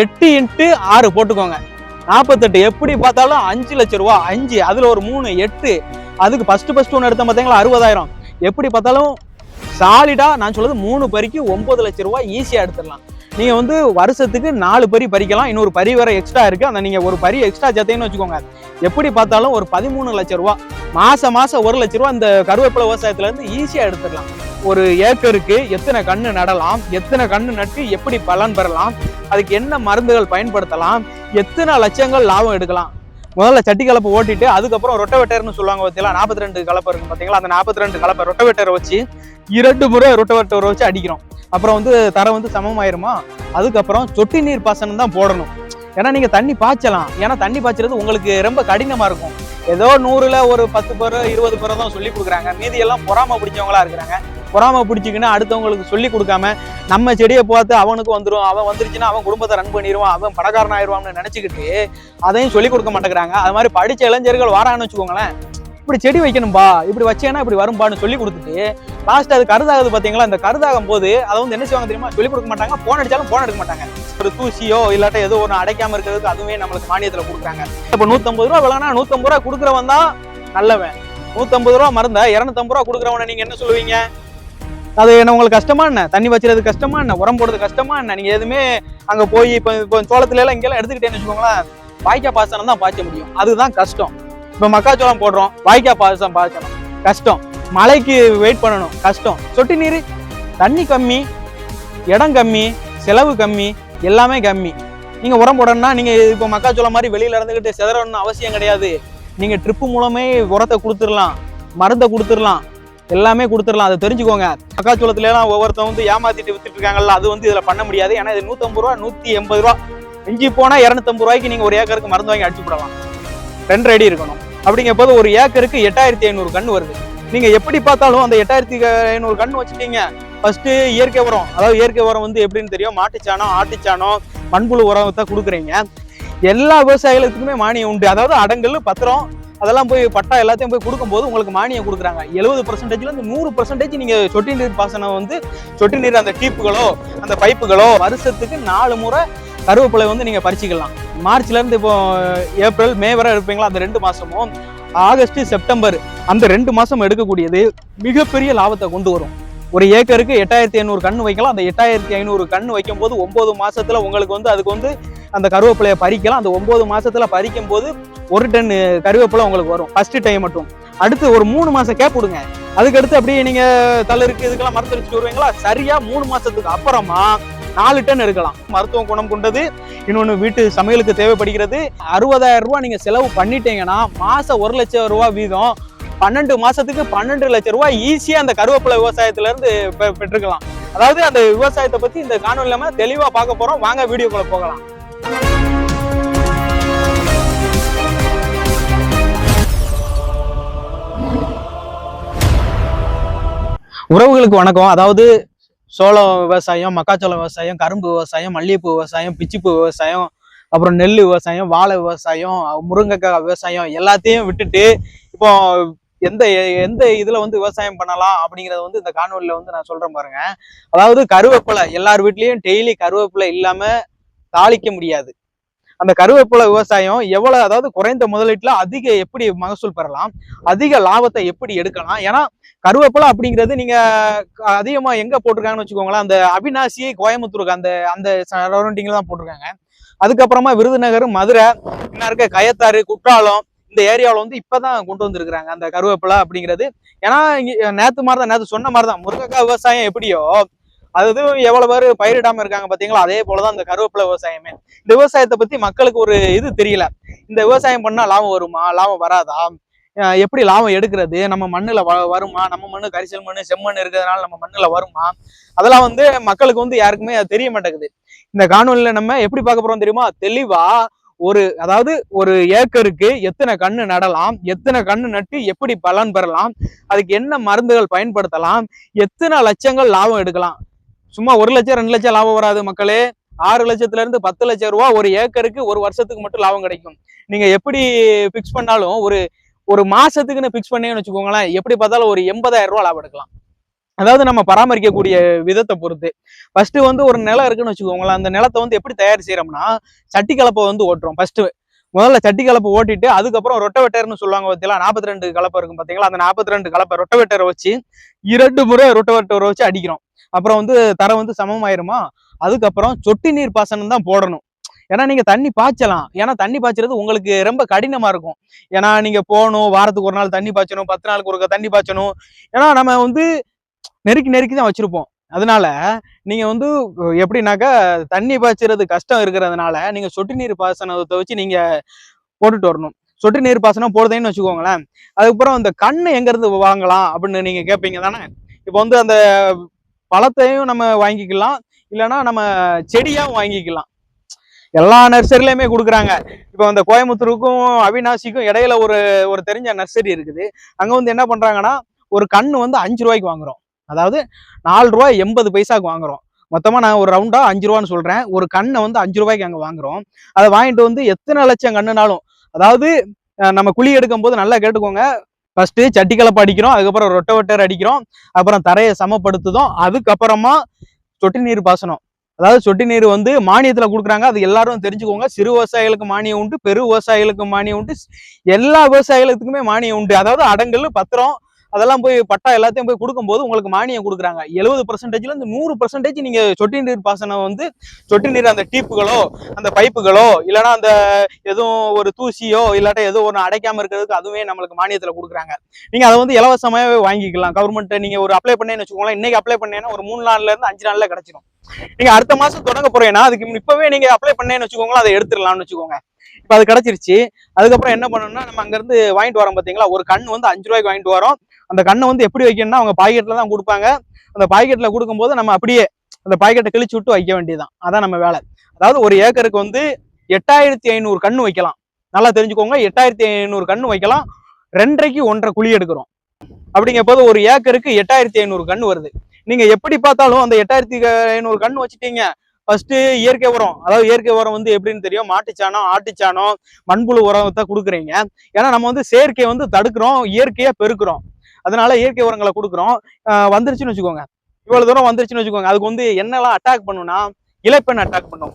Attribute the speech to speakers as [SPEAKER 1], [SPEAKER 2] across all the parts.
[SPEAKER 1] 8 × 6 போட்டுக்கோங்க, 48. எப்படி பார்த்தாலும் 5 லட்சம் ரூபா. 5 அதுல ஒரு 3 8. அதுக்கு ஃபர்ஸ்ட் ஒன்று எடுத்த பார்த்தீங்களா 60,000. எப்படி பார்த்தாலும் சாலிடா நான் சொல்றது 3 பறிக்கு 9 லட்சம் ரூபா ஈஸியா எடுத்துடலாம். நீங்க வந்து வருஷத்துக்கு 4 பறி பறிக்கலாம். இன்னொரு பறி வேற எக்ஸ்ட்ரா இருக்கு. அந்த நீங்க ஒரு பறி எக்ஸ்ட்ரா சேர்த்தீங்கன்னு வச்சுக்கோங்க, எப்படி பார்த்தாலும் ஒரு 13 லட்சம் ரூபா. மாசம் 1 லட்சம் ரூபா இந்த கருவேப்பிலை விவசாயத்துல இருந்து ஈஸியா எடுத்துடலாம். ஒரு ஏக்கருக்கு எத்தனை கண்ணு நடலாம், எத்தனை கண்ணு நட்டு எப்படி பலன் பெறலாம், அதுக்கு என்ன மருந்துகள் பயன்படுத்தலாம், எத்தனை லட்சங்கள் லாபம் எடுக்கலாம். முதல்ல சட்டி கலப்பை ஓட்டிட்டு அதுக்கப்புறம் ரொட்டவேட்டர்னு சொல்லுவாங்க பார்த்தீங்களா, 42 கலப்பை இருக்கும் பார்த்தீங்களா, அந்த 42 கலப்பை ரொட்டவேட்டரை வச்சு 2 முறை ரொட்டவேட்டரை வச்சு அடிக்கிறோம். அப்புறம் வந்து தரை வந்து சமமாயிருமா. அதுக்கப்புறம் சொட்டு நீர் பாசனம் தான் போடணும். ஏன்னா நீங்க தண்ணி பாய்ச்சலாம், ஏன்னா தண்ணி பாய்ச்சறது உங்களுக்கு ரொம்ப கடினமா இருக்கும். ஏதோ 100ல் ஒரு 10 பேர் 20 பேரை தான் சொல்லி கொடுக்குறாங்க. மீதி எல்லாம் பொறாம பிடிச்சவங்களா இருக்கிறாங்க. பொறாம பிடிச்சிக்கின்னு அடுத்தவங்களுக்கு சொல்லி கொடுக்காம நம்ம செடியை பார்த்து அவனுக்கு வந்துடும், அவன் வந்துருச்சுன்னா அவன் குடும்பத்தை ரன் பண்ணிடுவான், அவன் பணக்காரன் ஆயிடுவான்னு நினைச்சுக்கிட்டு அதையும் சொல்லி கொடுக்க மாட்டேங்கிறாங்க. அது மாதிரி படிச்ச இளைஞர்கள் வாரான்னு வச்சுக்கோங்களேன், இப்படி செடி வைக்கணும்பா, இப்படி வச்சேன்னா இப்படி வரும்பான்னு சொல்லி கொடுத்துட்டு லாஸ்ட் அது கருதாகுது பாத்தீங்களா. அந்த கருதாகும் போது அதை வந்து என்ன செய்வாங்க தெரியுமா, சொல்லி கொடுக்க மாட்டாங்க. போன் அடிச்சாலும் போன் எடுக்க மாட்டாங்க. ஒரு தூசியோ இல்லாட்ட ஏதோ ஒன்று அடைக்காம இருக்கிறதுக்கு அதுவே நம்மளுக்கு மானியத்துல கொடுக்குறாங்க. இப்ப 150 ரூபா விலைனா 150 ரூபா கொடுக்குறவன் தான் நல்லவன். 150 ரூபா மருந்தா 250 ரூபா கொடுக்குறவனை நீங்க என்ன சொல்லுவீங்க? அது என்ன உங்களுக்கு கஷ்டமா என்ன? தண்ணி வச்சுறது கஷ்டமா என்ன? உரம் போடுறது கஷ்டமா என்ன? நீங்க எதுவுமே அங்க போய் இப்போ சோளத்துல எல்லாம் இங்கெல்லாம் எடுத்துக்கிட்டேன்னு வச்சுக்கோங்களேன், வாய்க்கா பாசனம் தான் பாய்ச்ச முடியும். அதுதான் கஷ்டம். இப்ப மக்காச்சோளம் போடுறோம், வாய்க்கா பாசனம் பாய்ச்சணும் கஷ்டம், மழைக்கு வெயிட் பண்ணணும் கஷ்டம். சொட்டு நீர் தண்ணி கம்மி, இடம் கம்மி, செலவு கம்மி, எல்லாமே கம்மி. நீங்க உரம் போடணும்னா நீங்க இப்போ மக்காச்சோளம் மாதிரி வெளியில இருந்துகிட்டு செதறணும்னு அவசியம் கிடையாது. நீங்க ட்ரிப்பு மூலமே உரத்தை கொடுத்துடலாம், மருந்தை கொடுத்துடலாம், எல்லாமே கொடுத்துடலாம். அதை தெரிஞ்சுக்கோங்க. மக்காச்சோளத்துல எல்லாம் ஒவ்வொருத்தவங்க வந்து ஏமாத்திட்டு வித்துட்டு இருக்காங்கல்ல, அது வந்து இதுல பண்ண முடியாது. ஏன்னா இது 150 ரூபா 180 ரூபா, மிஞ்சி போனா 250 ரூபாய்க்கு நீங்க ஒரு ஏக்கருக்கு மருந்து வாங்கி அடிச்சு போடலாம். 2 அடி இருக்கணும். அப்படிங்க போது ஒரு ஏக்கருக்கு 8500 கன்று வருது. நீங்க எப்படி பார்த்தாலும் அந்த 8500 கன்று வச்சுட்டீங்க. ஃபர்ஸ்ட் இயற்கை உரம், அதாவது இயற்கை உரம் வந்து எப்படின்னு தெரியும், மாட்டுச்சாணம், ஆட்டுச்சாணம், மண்புழு உரத்தை கொடுக்குறீங்க. எல்லா விவசாயிகளுக்குமே மானியம் உண்டு. அதாவது அடங்கல், பத்திரம் அதெல்லாம் போய் பட்டா எல்லாத்தையும் போய் கொடுக்கும்போது உங்களுக்கு மானியம் கொடுக்குறாங்க. 70%ல இருந்து 100% நீங்க சொட்டு நீர் பாசனம் வந்து சொட்டு நீர் அந்த டீப்புகளோ அந்த பைப்புகளோ வருஷத்துக்கு 4 முறை கருவேப்பிலை வந்து நீங்க பறிச்சுக்கலாம். மார்ச்ல இருந்து இப்போ ஏப்ரல் மே வரை இருப்பீங்களா, அந்த 2 மாசமும் ஆகஸ்ட் செப்டம்பர் அந்த 2 மாசம் எடுக்கக்கூடியது மிகப்பெரிய லாபத்தை கொண்டு வரும். ஒரு ஏக்கருக்கு 8500 கன்று வைக்கலாம். அந்த 8500 கன்று வைக்கும் போது 9 மாசத்துல உங்களுக்கு வந்து அதுக்கு வந்து அந்த கருவேப்பிலையை பறிக்கலாம். அந்த 9 மாசத்துல பறிக்கும் போது 1 டன் கருவேப்பிலை உங்களுக்கு வரும் ஃபர்ஸ்ட் டைம் மட்டும். அடுத்து ஒரு 3 மாசம் கேப் விடுங்க. அதுக்கடுத்து அப்படியே நீங்க தளருக்கு இதுக்கெல்லாம் மருந்து அடிச்சுட்டு வருவீங்களா, சரியா 3 மாசத்துக்கு அப்புறமா 4 டன் எடுக்கலாம். மருத்துவ குணம் கொண்டது. இன்னொன்னு வீட்டு சமையலுக்கு தேவைப்படுகிறது. 60,000 ரூபாய் நீங்க செலவு பண்ணிட்டீங்கன்னா மாசம் 1 லட்சம் ரூபாய் வீதம் 12 மாசத்துக்கு 12 லட்சம் ரூபாய் ஈஸியா அந்த கருவேப்பிலை விவசாயத்துல இருந்து பெற்றுக்கலாம். அதாவது அந்த விவசாயத்தை பத்தி இந்த காணொலி நம்ம தெளிவா பார்க்க போறோம். வாங்க வீடியோக்குள்ள போகலாம். உறவுகளுக்கு வணக்கம். அதாவது சோளம் விவசாயம், மக்காச்சோளம் விவசாயம், கரும்பு விவசாயம், மல்லிகைப்பூ விவசாயம், பிச்சிப்பூ விவசாயம், அப்புறம் நெல் விவசாயம், வாழை விவசாயம், முருங்கைக்காய் விவசாயம் எல்லாத்தையும் விட்டுட்டு இப்போ எந்த எந்த இதுல வந்து விவசாயம் பண்ணலாம் அப்படிங்கறத வந்து இந்த காணொலியில வந்து நான் சொல்றேன் பாருங்க. அதாவது கருவேப்பிலை எல்லார் வீட்லயும் டெய்லி கருவேப்பிலை இல்லாம தாளிக்க முடியாது. அந்த கருவேப்பிலை விவசாயம் எவ்வளவு, அதாவது குறைந்த முதலீட்டுல அதிக எப்படி மகசூல் பெறலாம், அதிக லாபத்தை எப்படி எடுக்கலாம். ஏன்னா கருவேப்பிலை அப்படிங்கிறது நீங்க அதிகமா எங்க போட்டிருக்காங்கன்னு வச்சுக்கோங்களேன், அந்த அவிநாசி, கோயம்புத்தூருக்கு அந்த அந்த சரௌண்டிங்ல தான் போட்டிருக்காங்க. அதுக்கப்புறமா விருதுநகர், மதுரை, என்ன இருக்க கயத்தாறு, குற்றாலம் இந்த ஏரியாவில் வந்து இப்பதான் கொண்டு வந்திருக்கிறாங்க அந்த கருவேப்பிலை அப்படிங்கிறது. ஏன்னா நேத்து சொன்ன மாதிரிதான் முருங்கைக்காய் விவசாயம் எப்படியோ அது எவ்வளவு பேர் பயிரிடாம இருக்காங்க பாத்தீங்களா, அதே போலதான் இந்த கருவேப்பிலை விவசாயமே. இந்த விவசாயத்தை பத்தி மக்களுக்கு ஒரு இது தெரியல. இந்த விவசாயம் பண்ணா லாபம் வருமா, லாபம் வராதா, எப்படி லாபம் எடுக்கிறது, நம்ம மண்ணுல வருமா, நம்ம மண்ணு கரிசல் மண்ணு செம்மண் இருக்கிறதுனால நம்ம மண்ணுல வருமா, அதெல்லாம் வந்து மக்களுக்கு வந்து யாருக்குமே அது தெரிய மாட்டேங்குது. இந்த காணொலியில நம்ம எப்படி பார்க்க போறோம் தெரியுமா, தெளிவா அதாவது ஒரு ஏக்கருக்கு எத்தனை கண்ணு நடலாம், எத்தனை கண்ணு நட்டு எப்படி பலன் பெறலாம், அதுக்கு என்ன மருந்துகள் பயன்படுத்தலாம், எத்தனை லட்சங்கள் லாபம் எடுக்கலாம். சும்மா 1 லட்சம் 2 லட்சம் லாபம் வராது மக்களே. 6 லட்சத்துல இருந்து 10 லட்சம் ரூபாய் ஒரு ஏக்கருக்கு ஒரு வருஷத்துக்கு மட்டும் லாபம் கிடைக்கும். நீங்க எப்படி பிக்ஸ் பண்ணாலும் ஒரு மாசத்துக்குன்னு பிக்ஸ் பண்ணீங்கன்னு வச்சுக்கோங்களேன், எப்படி பார்த்தாலும் ஒரு 80,000 ரூபாய் லாபம் எடுக்கலாம். அதாவது நம்ம பராமரிக்கக்கூடிய விதத்தை பொறுத்து. ஃபர்ஸ்ட் வந்து ஒரு நிலம் இருக்குன்னு வச்சுக்கோங்களேன். அந்த நிலத்தை வந்து எப்படி தயார் செய்யறோம்னா, சட்டி கலப்பை வந்து ஓட்டுறோம். ஃபர்ஸ்ட் முதல்ல சட்டி கலப்பை ஓட்டிட்டு அதுக்கப்புறம் ரொட்டவேட்டர்னு சொல்லுவாங்க பார்த்தீங்களா, 42 கலப்பை இருக்கும் பார்த்தீங்களா, அந்த 42 கலப்பை ரொட்டவேட்டரை வச்சு 2 முறை ரொட்டவேட்டரை வச்சு அடிக்கிறோம். அப்புறம் வந்து தரை வந்து சமமாயிருமா, அதுக்கப்புறம் சொட்டு நீர் பாசனம் தான் போடணும். ஏன்னா நீங்க தண்ணி பாய்ச்சலாம், ஏன்னா தண்ணி பாய்ச்சறது உங்களுக்கு ரொம்ப கடினமா இருக்கும். ஏன்னா நீங்க போகணும், வாரத்துக்கு ஒரு நாள் தண்ணி பாய்ச்சணும், 10 நாளுக்கு ஒரு தண்ணி பாய்ச்சணும். ஏன்னா நம்ம வந்து நெருக்கி நெருக்கி தான் வச்சிருப்போம். அதனால நீங்க வந்து எப்படின்னாக்கா தண்ணி பாய்ச்சறது கஷ்டம் இருக்கிறதுனால நீங்க சொட்டு நீர் பாசனத்தை வச்சு நீங்க போட்டுட்டு வரணும். சொட்டு நீர் பாசனம் போடுதேன்னு வச்சுக்கோங்களேன். அதுக்கப்புறம் இந்த கண்ணு எங்க இருந்து வாங்கலாம் அப்படின்னு நீங்க கேட்பீங்க தானே. இப்போ வந்து அந்த பழத்தையும் நம்ம வாங்கிக்கலாம், இல்லைன்னா நம்ம செடியாவும் வாங்கிக்கலாம். எல்லா நர்சரிலையுமே கொடுக்குறாங்க. இப்போ அந்த கோயம்புத்தூருக்கும் அவினாசிக்கும் இடையில ஒரு தெரிஞ்ச நர்சரி இருக்குது. அங்க வந்து என்ன பண்றாங்கன்னா, ஒரு கண்ணு வந்து 5 ரூபாய்க்கு வாங்குறோம். அதாவது 4 ரூபாய் 80 பைசாக்கு வாங்குறோம். மொத்தமா நான் ஒரு ரவுண்டா 5 ரூபான்னு சொல்றேன். ஒரு கண்ணை வந்து 5 ரூபாய்க்கு அங்க வாங்குறோம். அதை வாங்கிட்டு வந்து எத்தனை லட்சம் கண்ணுனாலும், அதாவது நம்ம குழி எடுக்கும் போது நல்லா கேட்டுக்கோங்க. ஃபர்ஸ்ட் சட்டி கலப்பை அடிக்கிறோம், அதுக்கப்புறம் ரொட்டவேட்டர் அடிக்கிறோம், அப்புறம் தரையை சமப்படுத்துதோம், அதுக்கப்புறமா சொட்டு நீர் பாசனம். அதாவது சொட்டு நீர் வந்து மானியத்துல கொடுக்குறாங்க. அது எல்லாரும் தெரிஞ்சுக்கோங்க. சிறு விவசாயிகளுக்கு மானியம் உண்டு, பெரு விவசாயிகளுக்கு மானியம் உண்டு, எல்லா விவசாயிகளுக்குமே மானியம் உண்டு. அதாவது அடங்கல் பத்திரம் அதெல்லாம் போய் பட்டா எல்லாத்தையும் போய் கொடுக்கும்போது உங்களுக்கு மானியம் கொடுக்குறாங்க. 70%ல இருந்து 100% நீங்க சொட்டு நீர் பாசனம் வந்து சொட்டு நீர் அந்த டீப்புகளோ அந்த பைப்புகளோ இல்லைன்னா அந்த எதுவும் ஒரு தூசியோ இல்லாட்ட ஏதோ ஒன்று அடைக்காம இருக்கிறதுக்கு அதுவே நம்மளுக்கு மானியத்துல கொடுக்குறாங்க. நீங்க அதை வந்து இலவசமாகவே வாங்கிக்கலாம். கவர்மெண்ட் நீங்க ஒரு அப்ளை பண்ணேன்னு வச்சுக்கோங்களேன். இன்னைக்கு அப்ளை பண்ணேன்னா ஒரு 3 நாள்ல இருந்து 5 நாள்ல கிடைச்சிடும். நீங்க அடுத்த மாசம் தொடங்க போறேன்னா அதுக்கு இப்பவே நீங்க அப்ளை பண்ணேன்னு வச்சுக்கோங்களேன், அதை எடுத்துடலாம்னு வச்சுக்கோங்க. இப்ப அது கிடைச்சிருச்சு. அதுக்கப்புறம் என்ன பண்ணணும்னா, நம்ம அங்க இருந்து வாங்கிட்டு வரோம் பாத்தீங்களா, ஒரு கண் வந்து 5 ரூபாய்க்கு வாங்கிட்டு வரோம். அந்த கண்ணை வந்து எப்படி வைக்கணும்னா அவங்க பாக்கெட்ல தான் கொடுப்பாங்க. அந்த பாக்கெட்ல கொடுக்கும்போது நம்ம அப்படியே அந்த பாக்கெட்டை கிழிச்சு விட்டு வைக்க வேண்டியதுதான். அதான் நம்ம வேலை. அதாவது ஒரு ஏக்கருக்கு வந்து 8500 கண்ணு வைக்கலாம். நல்லா தெரிஞ்சுக்கோங்க, 8500 கண்ணு வைக்கலாம். 2.5க்கு 1.5 குழி எடுக்கிறோம். அப்படிங்க போது ஒரு ஏக்கருக்கு 8500 கண்ணு வருது. நீங்க எப்படி பார்த்தாலும் அந்த 8500 கண்ணு வச்சுட்டீங்க. ஃபர்ஸ்ட் இயற்கை உரம், அதாவது இயற்கை உரம் வந்து எப்படின்னு தெரியும், மாட்டுச்சாணம், ஆட்டுச்சாணம், மண்புழு உரத்தை கொடுக்குறீங்க. ஏன்னா நம்ம வந்து செயற்கையை வந்து தடுக்கிறோம், இயற்கையா பெருக்கிறோம். அதனால இயற்கை உரங்களை கொடுக்குறோம். வந்துருச்சுன்னு வச்சுக்கோங்க, இவ்வளவு தூரம் வந்துருச்சுன்னு வச்சுக்கோங்க. அதுக்கு வந்து என்னெல்லாம் அட்டாக் பண்ணும்னா, இலைப்பெண் அட்டாக் பண்ணும்,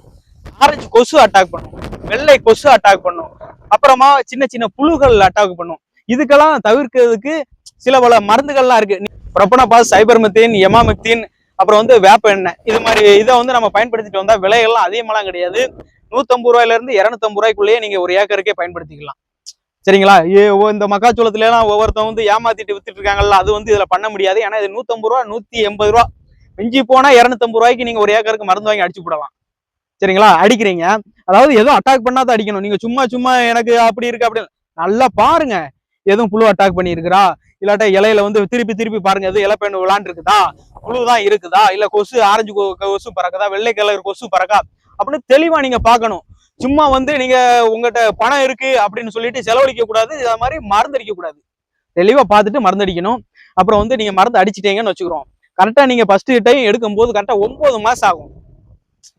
[SPEAKER 1] ஆரஞ்சு கொசு அட்டாக் பண்ணும், வெள்ளை கொசு அட்டாக் பண்ணும், அப்புறமா சின்ன சின்ன புழுகள் அட்டாக் பண்ணும். இதுக்கெல்லாம் தவிர்க்கிறதுக்கு சில பல மருந்துகள்லாம் இருக்கு. ப்ரோபனபாஸ், சைபர்மெத்தின், எமாமெக்தின், அப்புறம் வந்து வேப்ப எண்ணெய், இது மாதிரி இதை வந்து நம்ம பயன்படுத்திட்டு வந்தா விலைகள்லாம் அதிகமாலாம் கிடையாது. 150 ரூபாயில இருந்து 250 ரூபாய்க்குள்ளேயே நீங்க ஒரு ஏக்கருக்கே பயன்படுத்திக்கலாம். சரிங்களா? இந்த மக்காச்சோளத்துல எல்லாம் ஒவ்வொருத்தவங்க வந்து ஏமாத்திட்டு வித்துட்டு இருக்காங்கல்ல, அது வந்து இதுல பண்ண முடியாது. ஏன்னா இது 150 ரூபா, 180 ரூபா, மிஞ்சி போனா 250 ரூபாய்க்கு நீங்க ஒரு ஏக்கருக்கு மருந்து வாங்கி அடிச்சு போடலாம். சரிங்களா? அடிக்கிறீங்க, அதாவது எதுவும் அட்டாக் பண்ணாதான் அடிக்கணும். நீங்க சும்மா சும்மா எனக்கு அப்படி இருக்கு அப்படின்னு நல்லா பாருங்க, எதுவும் புழு அட்டாக் பண்ணி இருக்கிறா, இல்லாட்ட இலையில வந்து திருப்பி திருப்பி பாருங்க, எதுவும் இலைப்பெண் விளாண்டு இருக்குதா, புழுதான் இருக்குதா, இல்ல கொசு ஆரஞ்சு கொசு பறக்குதா, வெள்ளை கலர் கொசு பறக்கா அப்படின்னு தெளிவா நீங்க பார்க்கணும். சும்மா வந்து நீங்க உங்ககிட்ட பணம் இருக்கு அப்படின்னு சொல்லிட்டு செலவழிக்க கூடாது. இது மாதிரி மருந்து அடிக்க கூடாது. தெளிவா பார்த்துட்டு மருந்து அடிக்கணும். அப்புறம் வந்து நீங்க மருந்து அடிச்சிட்டீங்கன்னு வச்சுக்கிறோம், கரெக்டா நீங்க ஃபர்ஸ்ட் டைம் எடுக்கும் போது கரெக்டா 9 மாசம் ஆகும்.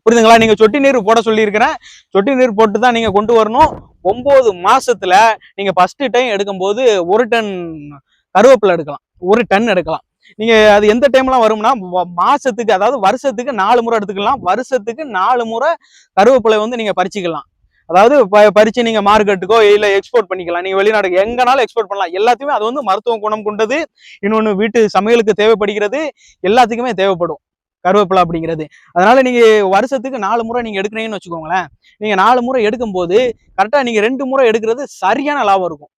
[SPEAKER 1] புரியுதுங்களா? நீங்க சொட்டு நீர் போட சொல்லி இருக்கிறேன், சொட்டு நீர் போட்டு தான் நீங்க கொண்டு வரணும். 9 மாசத்துல நீங்க ஃபர்ஸ்ட் டைம் எடுக்கும் போது 1 டன் கருவேப்பிலை எடுக்கலாம், 1 டன் எடுக்கலாம். நீங்க அது எந்த டைம்லாம் வரும்னா, மாசத்துக்கு, அதாவது வருஷத்துக்கு 4 முறை எடுத்துக்கலாம். வருஷத்துக்கு 4 முறை கருவேப்பிலை வந்து நீங்க பறிச்சுக்கலாம். அதாவது பறிச்சு நீங்க மார்க்கெட்டுக்கோ இல்ல எக்ஸ்போர்ட் பண்ணிக்கலாம். நீங்க வெளிநாட்டுக்கு எங்கனாலும் எக்ஸ்போர்ட் பண்ணலாம். எல்லாத்தையுமே அது வந்து மருத்துவ குணம் கொண்டது. இன்னொன்னு வீட்டு சமையலுக்கு தேவைப்படுகிறது, எல்லாத்துக்குமே தேவைப்படும் கருவேப்பிலை அப்படிங்கிறது. அதனால நீங்க வருஷத்துக்கு 4 முறை நீங்க எடுக்கிறீங்கன்னு வச்சுக்கோங்களேன். நீங்க 4 முறை எடுக்கும் போது கரெக்டா நீங்க 2 முறை எடுக்கிறது சரியான லாபம் இருக்கும்.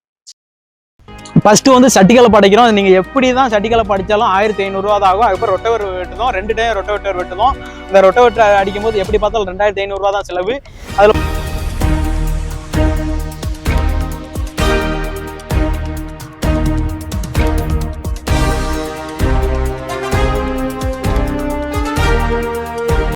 [SPEAKER 1] ஃபர்ஸ்ட் வந்து சட்டிகளை படைக்கிறோம். நீங்க எப்படிதான் சட்டிகளை படிச்சாலும் 1500 ரூபா தான் ஆகும். அதுக்கப்புறம் ரொட்டவேட்டர் வெட்டுதோம், 2 டைம் ரொட்டவேட்டர் வெட்டுதோம். இந்த ரொட்டவேட்டர் அடிக்கும் போது எப்படி பார்த்தாலும் 2500 ரூபா தான் செலவு. அதுல